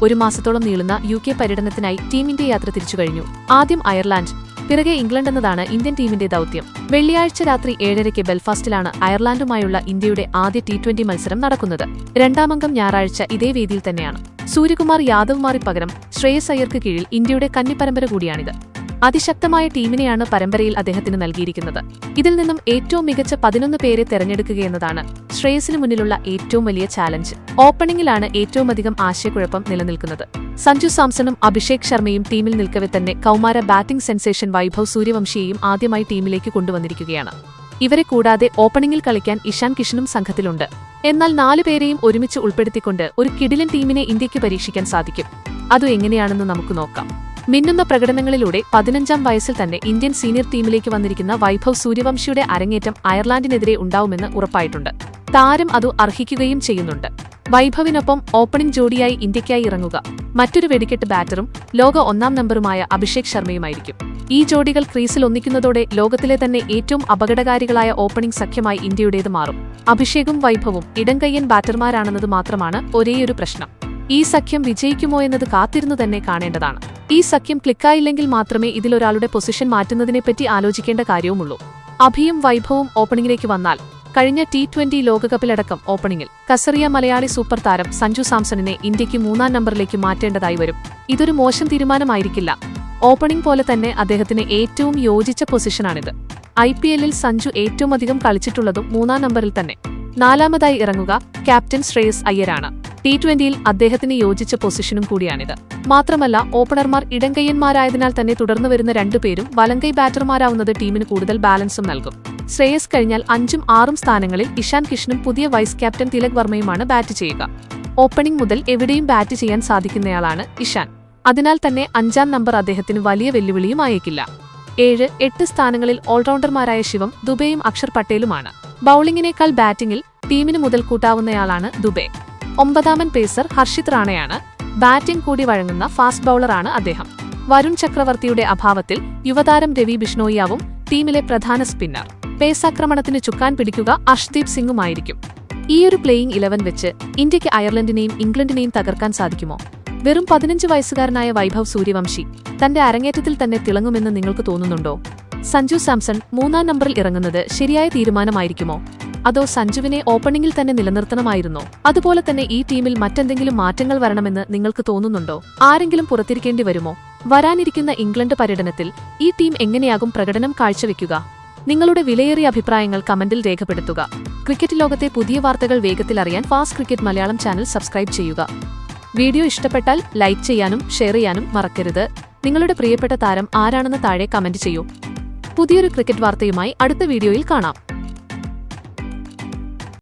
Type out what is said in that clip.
1 മാസത്തോളം നീളുന്ന UK പര്യടനത്തിനായി team India യാത്ര തിരിച്ചുകഴിഞ്ഞു. ആദ്യം അയർലാൻഡ്, പിറകെ ഇംഗ്ലണ്ട് എന്നതാണ് ഇന്ത്യൻ ടീമിന്റെ ദൗത്യം. വെള്ളിയാഴ്ച രാത്രി 7:30 ബെൽഫാസ്റ്റിലാണ് അയർലാൻഡുമായുള്ള ഇന്ത്യയുടെ ആദ്യ T20 മത്സരം നടക്കുന്നത്. രണ്ടാമംഗം ഞായറാഴ്ച ഇതേ വേദിയിൽ തന്നെയാണ്. സൂര്യകുമാർ യാദവ് പകരം ശ്രേയസ് അയ്യർക്ക് കീഴിൽ ഇന്ത്യയുടെ കന്നിപ്പരമ്പര കൂടിയാണിത്. അതിശക്തമായ ടീമിനെയാണ് പരമ്പരയിൽ അദ്ദേഹത്തിന് നൽകിയിരിക്കുന്നത്. ഇതിൽ നിന്നും ഏറ്റവും മികച്ച 11 പേരെ തെരഞ്ഞെടുക്കുകയെന്നതാണ് ശ്രേയസിന് മുന്നിലുള്ള ഏറ്റവും വലിയ ചാലഞ്ച്. ഓപ്പണിംഗിലാണ് ഏറ്റവുമധികം ആശയക്കുഴപ്പം നിലനിൽക്കുന്നത്. സഞ്ജു സാംസണും അഭിഷേക് ശർമ്മയും ടീമിൽ നിൽക്കവെ തന്നെ കൗമാര ബാറ്റിംഗ് സെൻസേഷൻ വൈഭവ് സൂര്യവംശിയെയും ആദ്യമായി ടീമിലേക്ക് കൊണ്ടുവന്നിരിക്കുകയാണ്. ഇവരെ കൂടാതെ ഓപ്പണിംഗിൽ കളിക്കാൻ ഇഷാൻ കിഷനും സംഘത്തിലുണ്ട്. എന്നാൽ 4 പേരെയും ഒരുമിച്ച് ഉൾപ്പെടുത്തിക്കൊണ്ട് ഒരു കിടിലൻ ടീമിനെ ഇന്ത്യക്ക് പരീക്ഷിക്കാൻ സാധിക്കും. അതും എങ്ങനെയാണെന്ന് നമുക്ക് നോക്കാം. മിന്നുന്ന പ്രകടനങ്ങളിലൂടെ 15-ാം വയസ്സിൽ തന്നെ ഇന്ത്യൻ സീനിയർ ടീമിലേക്ക് വന്നിരിക്കുന്ന വൈഭവ് സൂര്യവംശിയുടെ അരങ്ങേറ്റം അയർലാൻഡിനെതിരെ ഉണ്ടാവുമെന്ന് ഉറപ്പായിട്ടുണ്ട്. താരം അത് അർഹിക്കുകയും ചെയ്യുന്നുണ്ട്. വൈഭവിനൊപ്പം ഓപ്പണിംഗ് ജോഡിയായി ഇന്ത്യയ്ക്കായി ഇറങ്ങുക മറ്റൊരു വെടിക്കെട്ട് ബാറ്ററും ലോക 1-ാം നമ്പറുമായ അഭിഷേക് ശർമ്മയുമായിരിക്കും. ഈ ജോഡികൾ ക്രീസിൽ ഒന്നിക്കുന്നതോടെ ലോകത്തിലെ തന്നെ ഏറ്റവും അപകടകാരികളായ ഓപ്പണിംഗ് സഖ്യമായി ഇന്ത്യയുടേത് മാറും. അഭിഷേകും വൈഭവും ഇടംകയ്യൻ ബാറ്റർമാരാണെന്നത് മാത്രമാണ് ഒരേയൊരു പ്രശ്നം. ഈ സഖ്യം വിജയിക്കുമോ എന്നത് കാത്തിരുന്നു തന്നെ കാണേണ്ടതാണ്. ഈ സഖ്യം ക്ലിക്കായില്ലെങ്കിൽ മാത്രമേ ഇതിലൊരാളുടെ പൊസിഷൻ മാറ്റുന്നതിനെപ്പറ്റി ആലോചിക്കേണ്ട കാര്യവുമുള്ളൂ. അഭിയും വൈഭവും ഓപ്പണിംഗിലേക്ക് വന്നാൽ കഴിഞ്ഞ T20 ലോകകപ്പിലടക്കം ഓപ്പണിംഗിൽ കസറിയ മലയാളി സൂപ്പർ താരം സഞ്ജു സാംസണിനെ ഇന്ത്യക്ക് 3-ാം നമ്പറിലേക്ക് മാറ്റേണ്ടതായി വരും. ഇതൊരു മോശം തീരുമാനമായിരിക്കില്ല. ഓപ്പണിംഗ് പോലെ തന്നെ അദ്ദേഹത്തിന് ഏറ്റവും യോജിച്ച പൊസിഷനാണിത്. IPL-ൽ സഞ്ജു ഏറ്റവുമധികം കളിച്ചിട്ടുള്ളതും 3-ാം നമ്പറിൽ തന്നെ. 4-മതായി ഇറങ്ങുക ക്യാപ്റ്റൻ ശ്രേയസ് അയ്യരാണ്. T20-ൽ അദ്ദേഹത്തിന് യോജിച്ച പൊസിഷനും കൂടിയാണിത്. മാത്രമല്ല ഓപ്പണർമാർ ഇടംകയ്യന്മാരായതിനാൽ തന്നെ തുടർന്നു വരുന്ന 2 പേരും വലങ്കൈ ബാറ്റർമാരാവുന്നത് ടീമിന് കൂടുതൽ ബാലൻസും നൽകും. ശ്രേയസ് കഴിഞ്ഞാൽ 5ഉം 6ഉം സ്ഥാനങ്ങളിൽ ഇഷാൻ കിഷനും പുതിയ വൈസ് ക്യാപ്റ്റൻ തിലക് വർമ്മയുമാണ് ബാറ്റ് ചെയ്യുക. ഓപ്പണിംഗ് മുതൽ എവിടെയും ബാറ്റ് ചെയ്യാൻ സാധിക്കുന്നയാളാണ് ഇഷാൻ. അതിനാൽ തന്നെ 5-ാം നമ്പർ അദ്ദേഹത്തിന് വലിയ വെല്ലുവിളിയും ആയേക്കില്ല. 7, 8 സ്ഥാനങ്ങളിൽ ഓൾറൗണ്ടർമാരായ ശിവം ദുബെയും അക്ഷർ പട്ടേലുമാണ്. ബൌളിംഗിനേക്കാൾ ബാറ്റിംഗിൽ ടീമിന് മുതൽ കൂട്ടാവുന്നയാളാണ് ദുബെ. 9-ാമൻ പേസർ ഹർഷിത് റാണയാണ്. ബാറ്റിംഗ് കൂടി വഴങ്ങുന്ന ഫാസ്റ്റ് ബൌളറാണ് അദ്ദേഹം. വരുൺ ചക്രവർത്തിയുടെ അഭാവത്തിൽ യുവതാരം രവി ബിഷ്ണോയിയാവും ടീമിലെ പ്രധാന സ്പിന്നർ. പേസാക്രമണത്തിന് ചുക്കാൻ പിടിക്കുക അർഷ്ദീപ് സിംഗുമായിരിക്കും. ഈയൊരു പ്ലേയിംഗ് 11 വെച്ച് ഇന്ത്യക്ക് അയർലൻഡിനെയും ഇംഗ്ലണ്ടിനെയും തകർക്കാൻ സാധിക്കുമോ? വെറും 15 വയസ്സുകാരനായ വൈഭവ് സൂര്യവംശി തന്റെ അരങ്ങേറ്റത്തിൽ തന്നെ തിളങ്ങുമെന്ന് നിങ്ങൾക്ക് തോന്നുന്നുണ്ടോ? സഞ്ജു സാംസൺ 3-ാം നമ്പറിൽ ഇറങ്ങുന്നത് ശരിയായ തീരുമാനമായിരിക്കുമോ? അതോ സഞ്ജുവിനെ ഓപ്പണിംഗിൽ തന്നെ നിലനിർത്തണമായിരുന്നോ? അതുപോലെ തന്നെ ഈ ടീമിൽ മറ്റെന്തെങ്കിലും മാറ്റങ്ങൾ വരണമെന്ന് നിങ്ങൾക്ക് തോന്നുന്നുണ്ടോ? ആരെങ്കിലും പുറത്തിരിക്കേണ്ടി വരുമോ? വരാനിരിക്കുന്ന ഇംഗ്ലണ്ട് പര്യടനത്തിൽ ഈ ടീം എങ്ങനെയാകും പ്രകടനം കാഴ്ചവെക്കുക? നിങ്ങളുടെ വിലയേറിയ അഭിപ്രായങ്ങൾ കമന്റിൽ രേഖപ്പെടുത്തുക. ക്രിക്കറ്റ് ലോകത്തെ പുതിയ വാർത്തകൾ വേഗത്തിൽ അറിയാൻ fast cricket Malayalam channel subscribe ചെയ്യുക. വീഡിയോ ഇഷ്ടപ്പെട്ടാൽ ലൈക്ക് ചെയ്യാനും ഷെയർ ചെയ്യാനും മറക്കരുത്. നിങ്ങളുടെ പ്രിയപ്പെട്ട താരം ആരാണെന്ന് താഴെ കമന്റ് ചെയ്യൂ. പുതിയൊരു ക്രിക്കറ്റ് വാർത്തയുമായി അടുത്ത വീഡിയോയിൽ കാണാം.